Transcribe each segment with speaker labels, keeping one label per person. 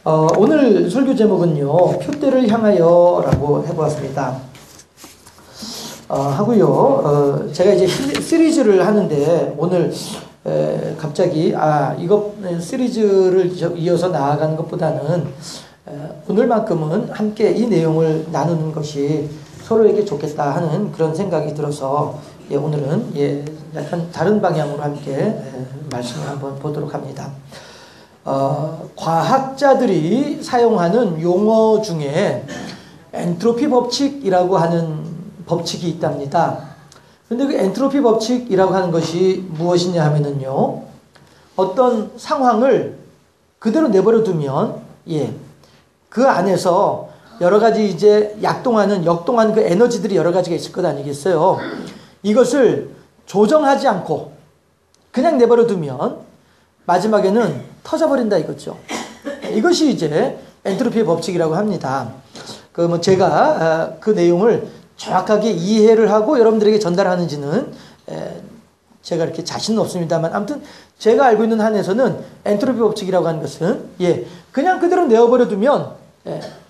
Speaker 1: 오늘 설교 제목은요, 표대를 향하여 라고 해보았습니다. 제가 이제 시리즈를 하는데, 오늘, 갑자기, 이거 시리즈를 이어서 나아가는 것보다는, 오늘만큼은 함께 이 내용을 나누는 것이 서로에게 좋겠다 하는 그런 생각이 들어서, 오늘은, 약간 다른 방향으로 함께, 말씀을 한번 보도록 합니다. 과학자들이 사용하는 용어 중에 엔트로피 법칙이라고 하는 법칙이 있답니다. 근데 그 엔트로피 법칙이라고 하는 것이 무엇이냐 하면은요, 어떤 상황을 그대로 내버려 두면, 그 안에서 여러 가지 이제 역동하는 그 에너지들이 여러 가지가 있을 것 아니겠어요? 이것을 조정하지 않고 그냥 내버려 두면 마지막에는 터져버린다 이거죠. 이것이 이제 엔트로피의 법칙이라고 합니다. 제가 그 내용을 정확하게 이해를 하고 여러분들에게 전달하는지는 제가 이렇게 자신은 없습니다만, 아무튼 제가 알고 있는 한에서는 엔트로피 법칙이라고 하는 것은 그냥 그대로 내어버려 두면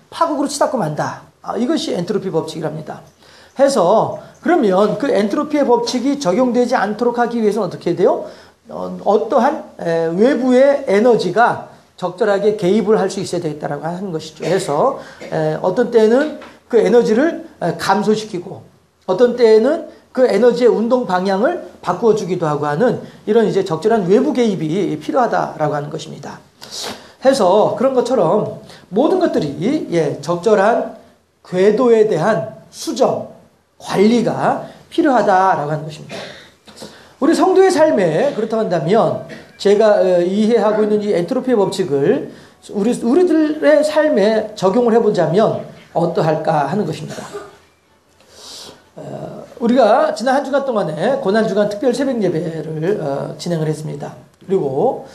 Speaker 1: 파국으로 치닫고 만다. 이것이 엔트로피 법칙이랍니다. 해서 그러면 그 엔트로피의 법칙이 적용되지 않도록 하기 위해서는 어떻게 돼요? 어떠한 외부의 에너지가 적절하게 개입을 할 수 있어야 되겠다라고 하는 것이죠. 해서 어떤 때는 그 에너지를 감소시키고, 어떤 때에는 그 에너지의 운동 방향을 바꾸어 주기도 하고 하는 이런 이제 적절한 외부 개입이 필요하다라고 하는 것입니다. 해서 그런 것처럼 모든 것들이 적절한 궤도에 대한 수정, 관리가 필요하다라고 하는 것입니다. 우리 성도의 삶에 그렇다고 한다면 제가 이해하고 있는 이 엔트로피의 법칙을 우리들의 삶에 적용을 해보자면 어떠할까 하는 것입니다. 우리가 지난 한 주간 동안에 고난주간 특별 새벽 예배를 진행을 했습니다. 그리고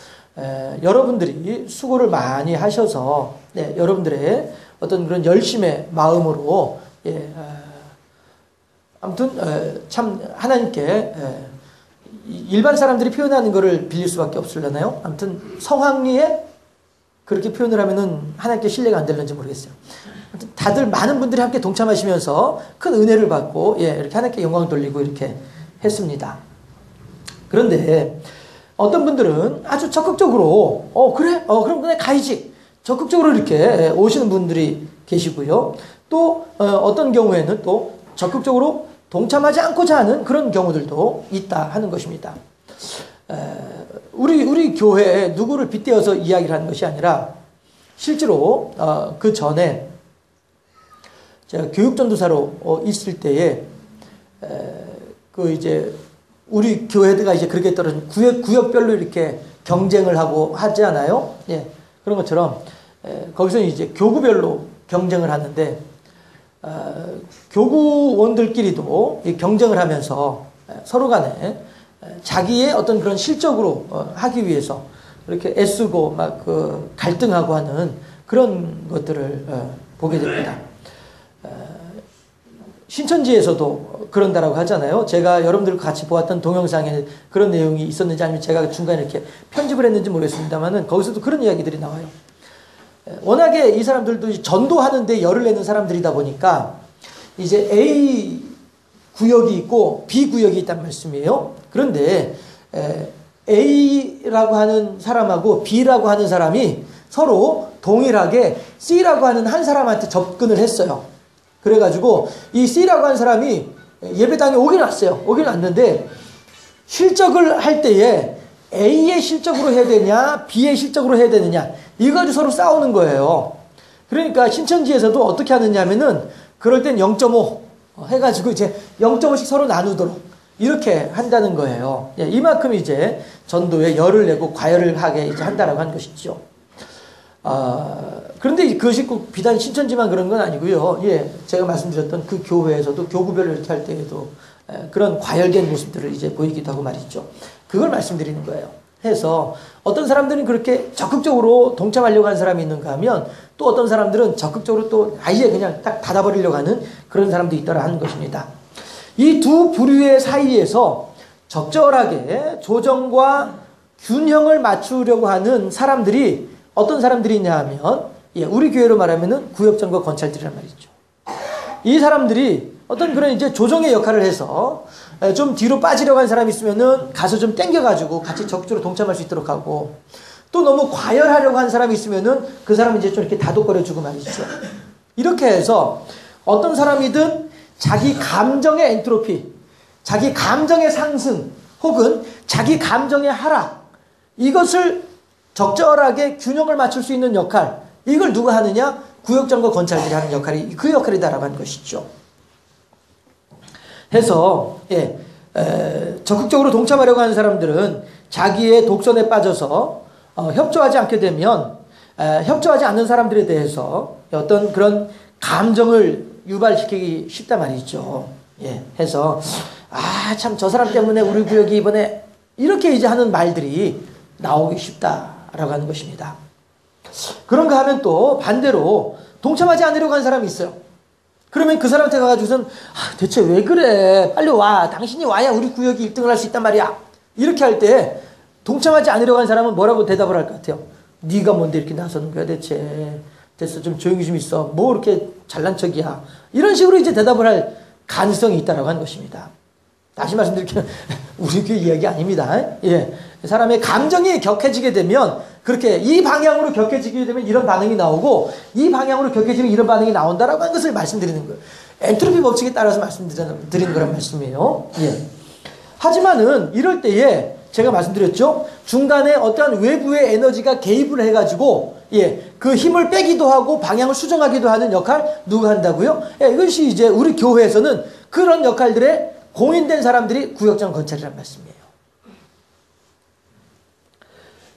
Speaker 1: 여러분들이 수고를 많이 하셔서 여러분들의 어떤 그런 열심의 마음으로 아무튼 참 하나님께 일반 사람들이 표현하는 것을 빌릴 수밖에 없으려나요? 아무튼 성황리에 그렇게 표현을 하면은 하나님께 신뢰가 안 될는지 모르겠어요. 아무튼 다들 많은 분들이 함께 동참하시면서 큰 은혜를 받고 이렇게 하나님께 영광을 돌리고 이렇게 했습니다. 그런데 어떤 분들은 아주 적극적으로 그래? 그럼 그냥 가야지. 적극적으로 이렇게 오시는 분들이 계시고요. 또 어떤 경우에는 또 적극적으로 동참하지 않고자 하는 그런 경우들도 있다 하는 것입니다. 우리 교회에 누구를 빗대어서 이야기를 하는 것이 아니라 실제로 그 전에 제가 교육전도사로 있을 때에 이제 우리 교회가 이제 그렇게 떨어진 구역별로 이렇게 경쟁을 하고 하지 않아요? 그런 것처럼 거기서 이제 교구별로 경쟁을 하는데 교구원들끼리도 경쟁을 하면서 서로 간에 자기의 어떤 그런 실적으로 하기 위해서 이렇게 애쓰고 막 갈등하고 하는 그런 것들을 보게 됩니다. 신천지에서도 그런다라고 하잖아요. 제가 여러분들과 같이 보았던 동영상에 그런 내용이 있었는지 아니면 제가 중간에 이렇게 편집을 했는지 모르겠습니다만은 거기서도 그런 이야기들이 나와요. 워낙에 이 사람들도 전도하는데 열을 내는 사람들이다 보니까 이제 A 구역이 있고 B 구역이 있단 말씀이에요. 그런데 A라고 하는 사람하고 B라고 하는 사람이 서로 동일하게 C라고 하는 한 사람한테 접근을 했어요. 그래가지고 이 C라고 하는 사람이 예배당에 오긴 왔어요. 오긴 왔는데 실적을 할 때에 A의 실적으로 해야 되냐 B의 실적으로 해야 되느냐 이거 가지고 서로 싸우는 거예요. 그러니까 신천지에서도 어떻게 하느냐 하면은 그럴 땐 0.5 해가지고 이제 0.5씩 서로 나누도록 이렇게 한다는 거예요. 이만큼 이제 전도에 열을 내고 과열을 하게 이제 한다라고 하는 것이죠. 그런데 그것이 꼭 비단 신천지만 그런 건 아니고요. 제가 말씀드렸던 그 교회에서도 교구별로 이렇게 할 때에도 그런 과열된 모습들을 이제 보이기도 하고 말이죠. 그걸 말씀드리는 거예요. 해서 어떤 사람들은 그렇게 적극적으로 동참하려고 하는 사람이 있는가 하면 또 어떤 사람들은 적극적으로 또 아예 그냥 딱 닫아버리려고 하는 그런 사람도 있더라 하는 것입니다. 이 두 부류의 사이에서 적절하게 조정과 균형을 맞추려고 하는 사람들이 어떤 사람들이 있냐 하면, 예, 우리 교회로 말하면은 구역장과 권찰들이란 말이죠. 이 사람들이 어떤 그런 이제 조정의 역할을 해서 좀 뒤로 빠지려고 하는 사람이 있으면은 가서 좀 땡겨가지고 같이 적극적으로 동참할 수 있도록 하고, 또 너무 과열하려고 하는 사람이 있으면은 그 사람이 이제 좀 이렇게 다독거려주고 말이죠. 이렇게 해서 어떤 사람이든 자기 감정의 엔트로피, 자기 감정의 상승, 혹은 자기 감정의 하락, 이것을 적절하게 균형을 맞출 수 있는 역할, 이걸 누가 하느냐? 구역장과 권찰들이 하는 역할이 그 역할이다라고 하는 것이죠. 해서 예, 적극적으로 동참하려고 하는 사람들은 자기의 독선에 빠져서 협조하지 않게 되면 협조하지 않는 사람들에 대해서 어떤 그런 감정을 유발시키기 쉽단 말이죠. 예, 해서 참 저 사람 때문에 우리 구역이 이번에 이렇게 이제 하는 말들이 나오기 쉽다라고 하는 것입니다. 그런가 하면 또 반대로 동참하지 않으려고 하는 사람이 있어요. 그러면 그 사람한테 가가지고선 대체 왜 그래? 빨리 와. 당신이 와야 우리 구역이 1등을 할 수 있단 말이야. 이렇게 할 때 동참하지 않으려고 하는 사람은 뭐라고 대답을 할 것 같아요? 네가 뭔데 이렇게 나서는 거야 대체. 됐어, 좀 조용히 좀 있어. 뭐 이렇게 잘난 척이야. 이런 식으로 이제 대답을 할 가능성이 있다라고 하는 것입니다. 다시 말씀드릴게요. 우리 교회 이야기 아닙니다. 예. 사람의 감정이 격해지게 되면 그렇게 이 방향으로 격해지게 되면 이런 반응이 나오고, 이 방향으로 격해지면 이런 반응이 나온다라고 하는 것을 말씀드리는 거예요. 엔트로피 법칙에 따라서 말씀드리는 거란 말씀이에요. 예. 하지만은 이럴 때에 제가 말씀드렸죠. 중간에 어떠한 외부의 에너지가 개입을 해가지고 예, 그 힘을 빼기도 하고 방향을 수정하기도 하는 역할 누가 한다고요? 예, 이것이 이제 우리 교회에서는 그런 역할들에 공인된 사람들이 구역장 권찰이란 말씀이에요.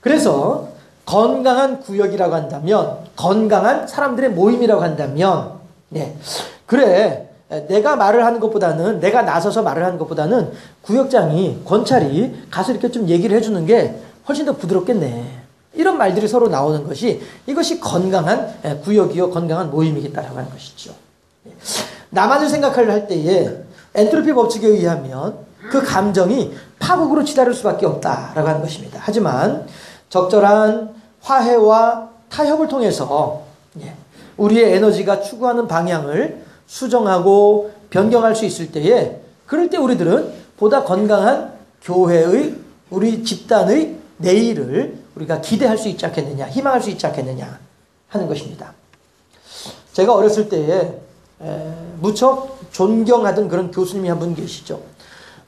Speaker 1: 그래서 건강한 구역이라고 한다면, 건강한 사람들의 모임이라고 한다면, 네, 그래, 내가 말을 하는 것보다는, 내가 나서서 말을 하는 것보다는 구역장이, 권찰이 가서 이렇게 좀 얘기를 해주는 게 훨씬 더 부드럽겠네. 이런 말들이 서로 나오는 것이, 이것이 건강한 구역이요, 건강한 모임이겠다라고 하는 것이죠. 나만을 생각할 때에 엔트로피 법칙에 의하면 그 감정이 파국으로 치달을 수밖에 없다라고 하는 것입니다. 하지만 적절한 화해와 타협을 통해서 우리의 에너지가 추구하는 방향을 수정하고 변경할 수 있을 때에, 그럴 때 우리들은 보다 건강한 교회의, 우리 집단의 내일을 우리가 기대할 수 있지 않겠느냐, 희망할 수 있지 않겠느냐 하는 것입니다. 제가 어렸을 때에 무척 존경하던 그런 교수님이 한 분 계시죠.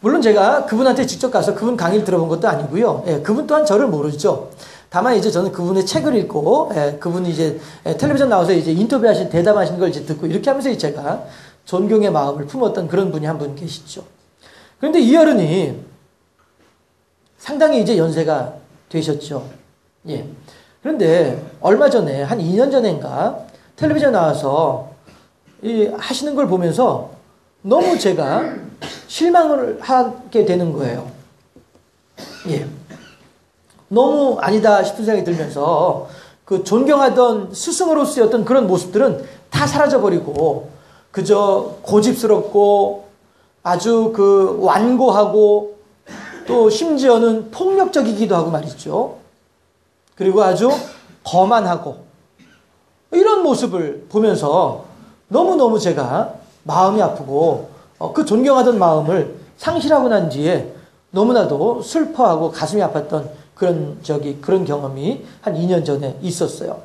Speaker 1: 물론 제가 그분한테 직접 가서 그분 강의를 들어본 것도 아니고요. 예, 그분 또한 저를 모르죠. 다만 이제 저는 그분의 책을 읽고, 그분이 이제 텔레비전 나와서 이제 인터뷰하신, 대담하신 걸 이제 듣고 이렇게 하면서 제가 존경의 마음을 품었던 그런 분이 한 분 계시죠. 그런데 이 어른이 상당히 이제 연세가 되셨죠. 예. 그런데 얼마 전에, 한 2년 전인가 텔레비전 나와서 하시는 걸 보면서 너무 제가 실망을 하게 되는 거예요. 예. 너무 아니다 싶은 생각이 들면서 그 존경하던 스승으로서의 어떤 그런 모습들은 다 사라져버리고 그저 고집스럽고 아주 그 완고하고 또 심지어는 폭력적이기도 하고 말이죠. 그리고 아주 거만하고 이런 모습을 보면서 너무너무 제가 마음이 아프고 그 존경하던 마음을 상실하고 난 뒤에 너무나도 슬퍼하고 가슴이 아팠던 그런 경험이 한 2년 전에 있었어요.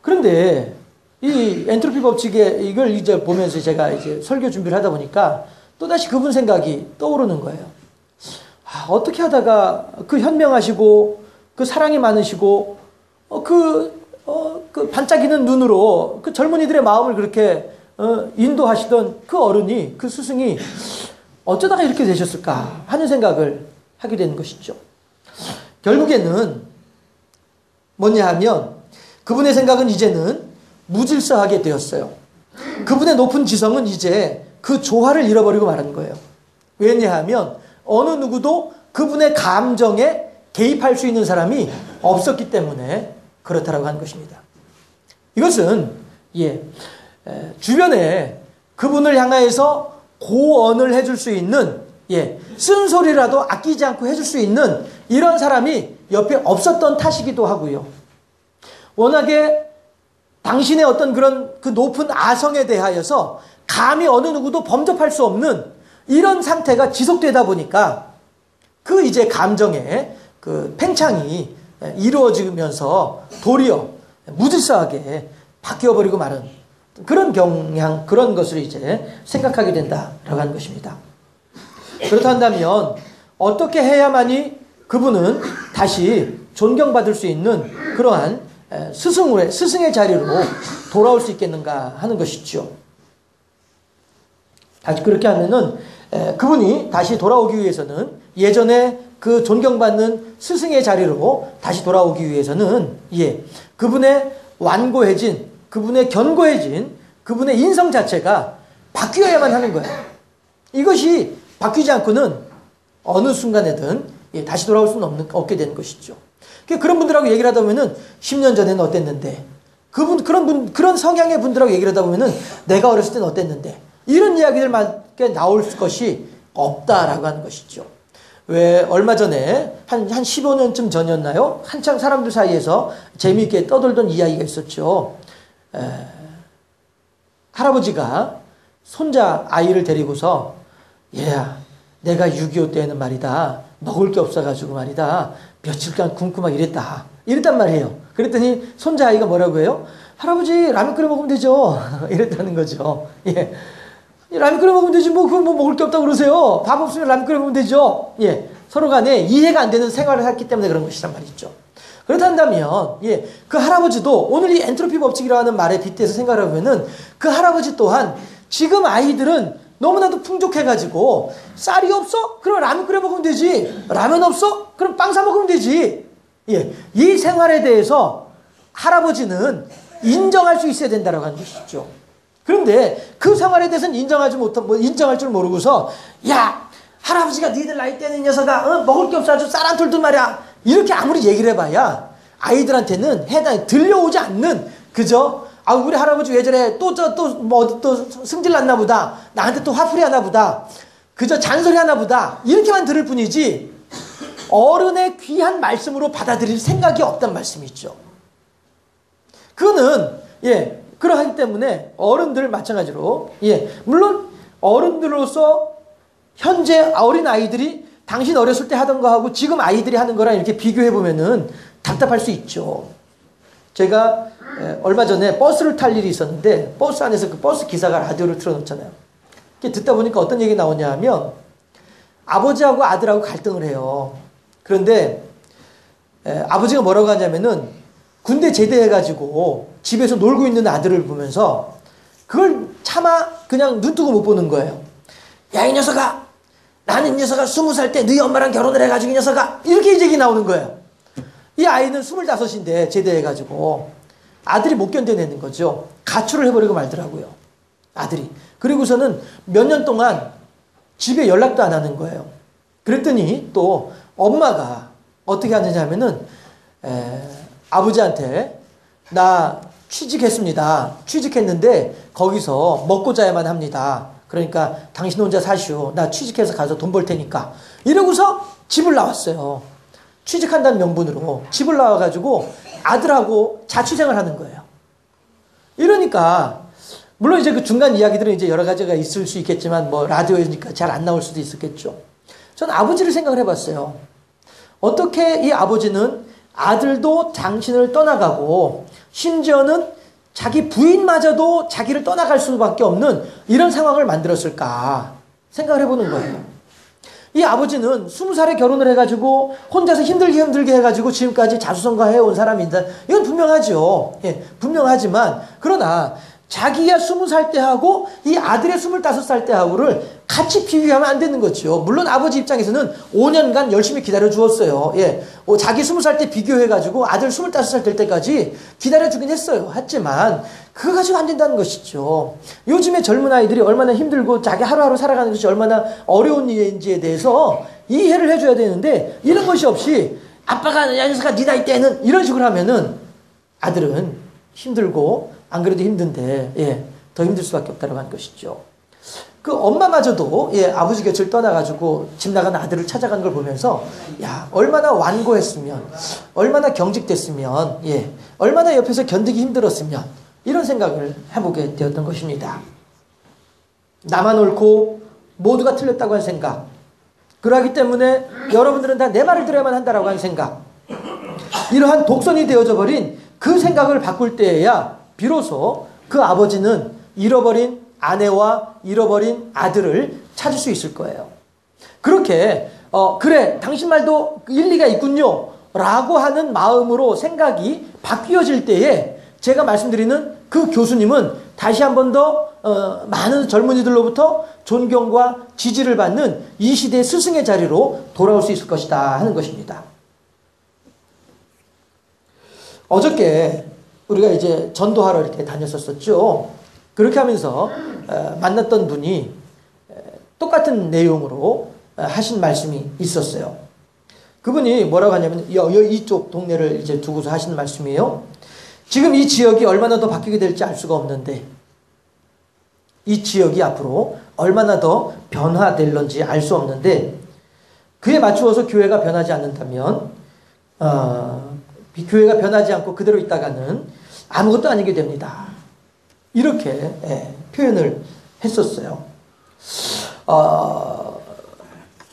Speaker 1: 그런데 이 엔트로피 법칙에 이걸 이제 보면서 제가 이제 설교 준비를 하다 보니까 또다시 그분 생각이 떠오르는 거예요. 어떻게 하다가 그 현명하시고 그 사랑이 많으시고 그 반짝이는 눈으로 그 젊은이들의 마음을 그렇게 인도하시던 그 어른이, 그 스승이 어쩌다가 이렇게 되셨을까 하는 생각을 하게 되는 것이죠. 결국에는 뭐냐 하면 그분의 생각은 이제는 무질서하게 되었어요. 그분의 높은 지성은 이제 그 조화를 잃어버리고 말한 거예요. 왜냐하면 어느 누구도 그분의 감정에 개입할 수 있는 사람이 없었기 때문에 그렇다라고 하는 것입니다. 이것은 주변에 그분을 향하여서 고언을 해줄 수 있는 쓴소리라도 아끼지 않고 해줄 수 있는 이런 사람이 옆에 없었던 탓이기도 하고요. 워낙에 당신의 어떤 그런 그 높은 아성에 대하여서 감히 어느 누구도 범접할 수 없는 이런 상태가 지속되다 보니까 그 이제 감정의 그 팽창이 이루어지면서 도리어 무질서하게 바뀌어버리고 마는 그런 경향, 그런 것을 이제 생각하게 된다라고 하는 것입니다. 그렇다면 어떻게 해야만이 그분은 다시 존경받을 수 있는 그러한 스승의 자리로 돌아올 수 있겠는가 하는 것이죠. 다시 그렇게 하면은 그분이 다시 돌아오기 위해서는 예전에 그 존경받는 스승의 자리로 다시 돌아오기 위해서는 그분의 완고해진, 그분의 견고해진 그분의 인성 자체가 바뀌어야만 하는 거예요. 이것이 바뀌지 않고는 어느 순간에든 다시 돌아올 수는 없게 되는 것이죠. 그런 분들하고 얘기를 하다 보면은 10년 전에는 어땠는데, 그런 성향의 분들하고 얘기를 하다 보면은 내가 어렸을 때는 어땠는데, 이런 이야기들밖에 나올 것이 없다라고 하는 것이죠. 왜 얼마 전에 한 15년쯤 전이었나요? 한창 사람들 사이에서 재미있게 떠돌던 이야기가 있었죠. 할아버지가 손자 아이를 데리고서 얘야, 내가 6.25 때는 말이다, 먹을 게 없어가지고 말이다, 며칠간 굶고 막 이랬단 말이에요. 그랬더니 손자 아이가 뭐라고 해요? 할아버지 라면 끓여 먹으면 되죠. 이랬다는 거죠. 라면 끓여 먹으면 되지, 뭐 먹을 게 없다고 그러세요. 밥 없으면 라면 끓여 먹으면 되죠. 서로 간에 이해가 안 되는 생활을 했기 때문에 그런 것이란 말이죠. 그렇다면 그 할아버지도 오늘 이 엔트로피 법칙이라고 하는 말에 빗대서 생각을 해보면은 그 할아버지 또한 지금 아이들은 너무나도 풍족해가지고 쌀이 없어? 그럼 라면 끓여 먹으면 되지. 라면 없어? 그럼 빵 사 먹으면 되지. 이 생활에 대해서 할아버지는 인정할 수 있어야 된다고 하는 것이죠. 그런데 그 생활에 대해서는 인정할 줄 모르고서 야, 할아버지가 니들 나이 때는 이 녀석아 먹을 게 없어가지고 쌀 안 털든 말이야. 이렇게 아무리 얘기를 해봐야 아이들한테는 해당이 들려오지 않는, 그죠? 아, 우리 할아버지 왜 저래? 또 승질 났나 보다. 나한테 또 화풀이 하나 보다. 그저 잔소리 하나 보다. 이렇게만 들을 뿐이지 어른의 귀한 말씀으로 받아들일 생각이 없단 말씀이죠. 그거는 그러하기 때문에 어른들 마찬가지로 물론 어른들로서 현재 어린 아이들이 당신 어렸을 때 하던 거하고 지금 아이들이 하는 거랑 이렇게 비교해 보면은 답답할 수 있죠. 제가 얼마 전에 버스를 탈 일이 있었는데 버스 안에서 그 버스 기사가 라디오를 틀어놓잖아요. 듣다 보니까 어떤 얘기 나오냐 하면 아버지하고 아들하고 갈등을 해요. 그런데 아버지가 뭐라고 하냐면은 군대 제대해가지고 집에서 놀고 있는 아들을 보면서 그걸 차마 그냥 눈뜨고 못 보는 거예요. 야, 이 녀석아, 나는 이 녀석아 20살 때 너희 엄마랑 결혼을 해가지고 이 녀석아, 이렇게 얘기 나오는 거예요. 이 아이는 25인데 제대해가지고 아들이 못 견뎌내는 거죠. 가출을 해버리고 말더라고요, 아들이. 그리고서는 몇 년 동안 집에 연락도 안 하는 거예요. 그랬더니 또 엄마가 어떻게 하느냐 하면은 아버지한테 나 취직했습니다. 취직했는데 거기서 먹고 자야만 합니다. 그러니까 당신 혼자 사시오. 나 취직해서 가서 돈 벌 테니까. 이러고서 집을 나왔어요. 취직한다는 명분으로 집을 나와가지고 아들하고 자취생을 하는 거예요. 이러니까 물론 이제 그 중간 이야기들은 이제 여러 가지가 있을 수 있겠지만 뭐 라디오니까 잘 안 나올 수도 있었겠죠. 전 아버지를 생각을 해봤어요. 어떻게 이 아버지는 아들도 당신을 떠나가고 심지어는 자기 부인마저도 자기를 떠나갈 수밖에 없는 이런 상황을 만들었을까 생각을 해보는 거예요. 이 아버지는 20살에 결혼을 해가지고 혼자서 힘들게 해가지고 지금까지 자수성가해온 사람인데 이건 분명하죠. 분명하지만 그러나 자기가 20살 때하고 이 아들의 25살 때하고를 같이 비교하면 안 되는 거죠. 물론 아버지 입장에서는 5년간 열심히 기다려 주었어요. 자기 20살 때 비교해가지고 아들 25살 될 때까지 기다려주긴 했어요. 하지만 그거 가지고 안 된다는 것이죠. 요즘에 젊은 아이들이 얼마나 힘들고 자기 하루하루 살아가는 것이 얼마나 어려운 일인지에 대해서 이해를 해줘야 되는데 이런 것이 없이 아빠가 야 녀석아 네 나이 때는 이런 식으로 하면은 아들은 힘들고 안 그래도 힘든데 더 힘들 수밖에 없다고 하는 것이죠. 그 엄마마저도 아버지 곁을 떠나가지고 집 나간 아들을 찾아간 걸 보면서 야 얼마나 완고했으면 얼마나 경직됐으면 얼마나 옆에서 견디기 힘들었으면 이런 생각을 해보게 되었던 것입니다. 나만 옳고 모두가 틀렸다고 한 생각, 그러하기 때문에 여러분들은 다 내 말을 들어야만 한다라고 하는 생각, 이러한 독선이 되어져 버린 그 생각을 바꿀 때에야 비로소 그 아버지는 잃어버린 아내와 잃어버린 아들을 찾을 수 있을 거예요. 그렇게 그래 당신 말도 일리가 있군요 라고 하는 마음으로 생각이 바뀌어질 때에 제가 말씀드리는 그 교수님은 다시 한 번 더 많은 젊은이들로부터 존경과 지지를 받는 이 시대의 스승의 자리로 돌아올 수 있을 것이다 하는 것입니다. 어저께 우리가 이제 전도하러 이렇게 다녔었죠. 그렇게 하면서 만났던 분이 똑같은 내용으로 하신 말씀이 있었어요. 그분이 뭐라고 하냐면 이쪽 동네를 이제 두고서 하시는 말씀이에요. 지금 이 지역이 얼마나 더 바뀌게 될지 알 수가 없는데 이 지역이 앞으로 얼마나 더 변화될런지 알 수 없는데 그에 맞추어서 교회가 변하지 않는다면 교회가 변하지 않고 그대로 있다가는 아무것도 아니게 됩니다. 이렇게 표현을 했었어요.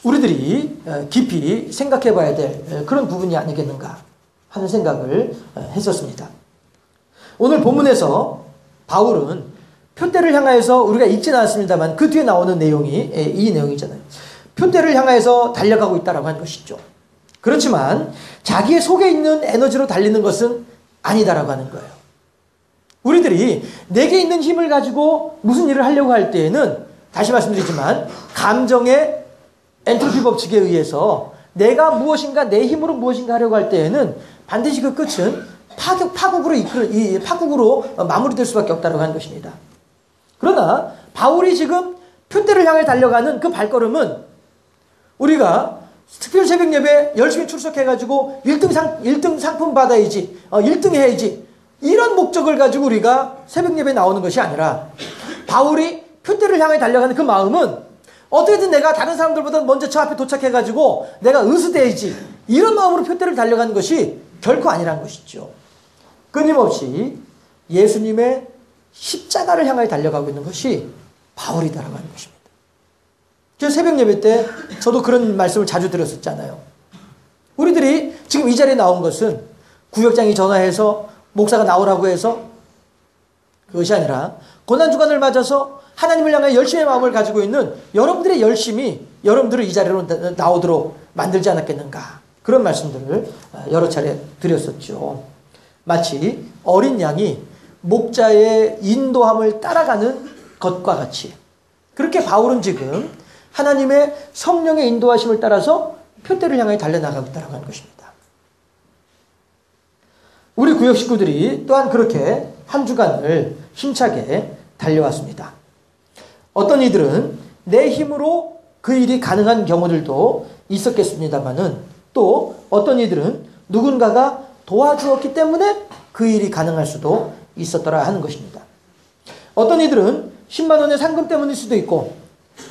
Speaker 1: 우리들이 깊이 생각해 봐야 될 그런 부분이 아니겠는가 하는 생각을 했었습니다. 오늘 본문에서 바울은 표대를 향하여서 우리가 읽지는 않았습니다만 그 뒤에 나오는 내용이 이 내용이잖아요. 표대를 향하여서 달려가고 있다라고 하는 것이죠. 그렇지만 자기의 속에 있는 에너지로 달리는 것은 아니다라고 하는 거예요. 우리들이 내게 있는 힘을 가지고 무슨 일을 하려고 할 때에는 다시 말씀드리지만 감정의 엔트로피 법칙에 의해서 내가 무엇인가 내 힘으로 무엇인가 하려고 할 때에는 반드시 그 끝은 파국으로 마무리될 수밖에 없다고 하는 것입니다. 그러나 바울이 지금 표대를 향해 달려가는 그 발걸음은 우리가 특별 새벽 예배 열심히 출석해가지고 1등 상품 받아야지, 1등 해야지, 이런 목적을 가지고 우리가 새벽 예배에 나오는 것이 아니라 바울이 표대를 향해 달려가는 그 마음은 어떻게든 내가 다른 사람들보다 먼저 저 앞에 도착해가지고 내가 의수돼야지, 이런 마음으로 표대를 달려가는 것이 결코 아니라는 것이죠. 끊임없이 예수님의 십자가를 향해 달려가고 있는 것이 바울이다라고 하는 것입니다. 저 새벽 예배 때 저도 그런 말씀을 자주 드렸었잖아요. 우리들이 지금 이 자리에 나온 것은 구역장이 전화해서 목사가 나오라고 해서 그것이 아니라 고난주간을 맞아서 하나님을 향해 열심의 마음을 가지고 있는 여러분들의 열심이 여러분들을 이 자리로 나오도록 만들지 않았겠는가, 그런 말씀들을 여러 차례 드렸었죠. 마치 어린 양이 목자의 인도함을 따라가는 것과 같이 그렇게 바울은 지금 하나님의 성령의 인도하심을 따라서 표대를 향해 달려나가고 있다고 하는 것입니다. 우리 구역 식구들이 또한 그렇게 한 주간을 힘차게 달려왔습니다. 어떤 이들은 내 힘으로 그 일이 가능한 경우들도 있었겠습니다만은 또 어떤 이들은 누군가가 도와주었기 때문에 그 일이 가능할 수도 있었더라 하는 것입니다. 어떤 이들은 10만 원의 상금 때문일 수도 있고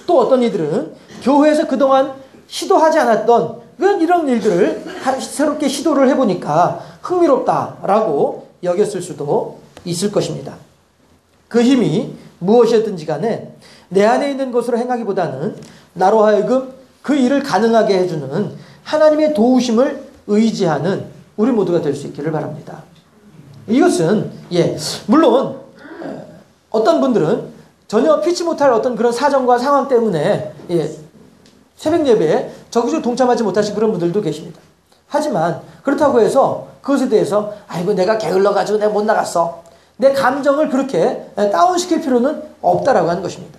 Speaker 1: 또 어떤 이들은 교회에서 그동안 시도하지 않았던 이런 일들을 새롭게 시도를 해보니까 흥미롭다라고 여겼을 수도 있을 것입니다. 그 힘이 무엇이었든지 간에 내 안에 있는 것으로 행하기보다는 나로 하여금 그 일을 가능하게 해주는 하나님의 도우심을 의지하는 우리 모두가 될 수 있기를 바랍니다. 이것은 물론 어떤 분들은 전혀 피치 못할 어떤 그런 사정과 상황 때문에 새벽 예배에 적극적으로 동참하지 못하신 그런 분들도 계십니다. 하지만 그렇다고 해서 그것에 대해서 아이고 내가 게을러가지고 내가 못 나갔어, 내 감정을 그렇게 다운시킬 필요는 없다라고 하는 것입니다.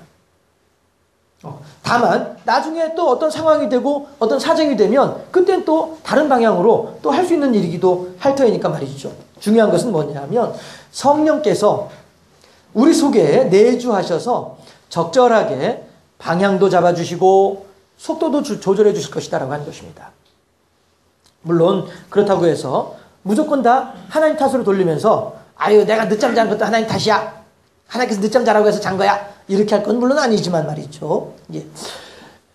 Speaker 1: 다만 나중에 또 어떤 상황이 되고 어떤 사정이 되면 그때는 또 다른 방향으로 또 할 수 있는 일이기도 할 터이니까 말이죠. 중요한 것은 뭐냐면 성령께서 우리 속에 내주하셔서 적절하게 방향도 잡아주시고 속도도 조절해 주실 것이다라고 하는 것입니다. 물론 그렇다고 해서 무조건 다 하나님 탓으로 돌리면서 아유 내가 늦잠 잔 것도 하나님 탓이야, 하나님께서 늦잠 자라고 해서 잔 거야, 이렇게 할 건 물론 아니지만 말이죠.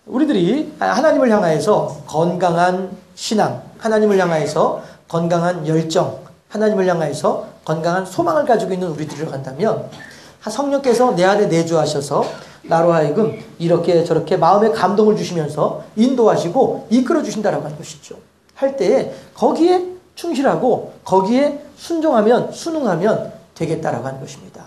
Speaker 1: 우리들이 하나님을 향하여서 건강한 신앙, 하나님을 향하여서 건강한 열정, 하나님을 향하여서 건강한 소망을 가지고 있는 우리들이라고 한다면 성령께서 내 안에 내주하셔서 나로 하여금 이렇게 저렇게 마음의 감동을 주시면서 인도하시고 이끌어 주신다라고 하는 것이죠. 할 때에 거기에 충실하고 거기에 순응하면 되겠다라고 하는 것입니다.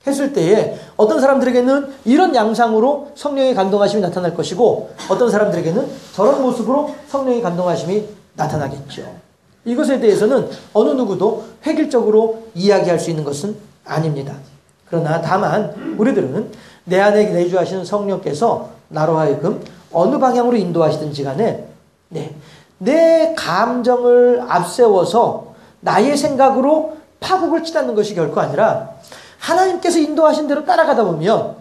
Speaker 1: 했을 때에 어떤 사람들에게는 이런 양상으로 성령의 감동하심이 나타날 것이고 어떤 사람들에게는 저런 모습으로 성령의 감동하심이 나타나겠죠. 이것에 대해서는 어느 누구도 획일적으로 이야기할 수 있는 것은 아닙니다. 그러나 다만 우리들은 내 안에 내주하시는 성령께서 나로 하여금 어느 방향으로 인도하시든지 간에 내 감정을 앞세워서 나의 생각으로 파국을 치닫는 것이 결코 아니라 하나님께서 인도하신 대로 따라가다 보면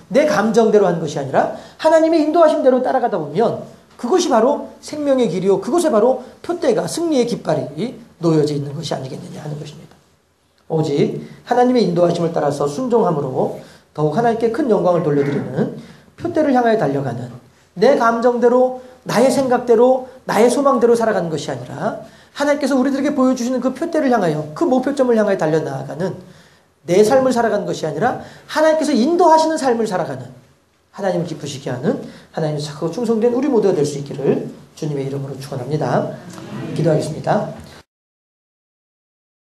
Speaker 1: 내 감정대로 하는 것이 아니라 하나님의 인도하신 대로 따라가다 보면 그것이 바로 생명의 길이요 그것에 바로 표대가 승리의 깃발이 놓여져 있는 것이 아니겠느냐 하는 것입니다. 오직 하나님의 인도하심을 따라서 순종함으로 더욱 하나님께 큰 영광을 돌려드리는 표대를 향하여 달려가는 내 감정대로 나의 생각대로 나의 소망대로 살아가는 것이 아니라 하나님께서 우리들에게 보여주시는 그 표대를 향하여 그 목표점을 향하여 달려나가는 내 삶을 살아가는 것이 아니라 하나님께서 인도하시는 삶을 살아가는 하나님을 기쁘시게 하는 하나님의 착하고 충성된 우리 모두가 될 수 있기를 주님의 이름으로 축원합니다. 기도하겠습니다.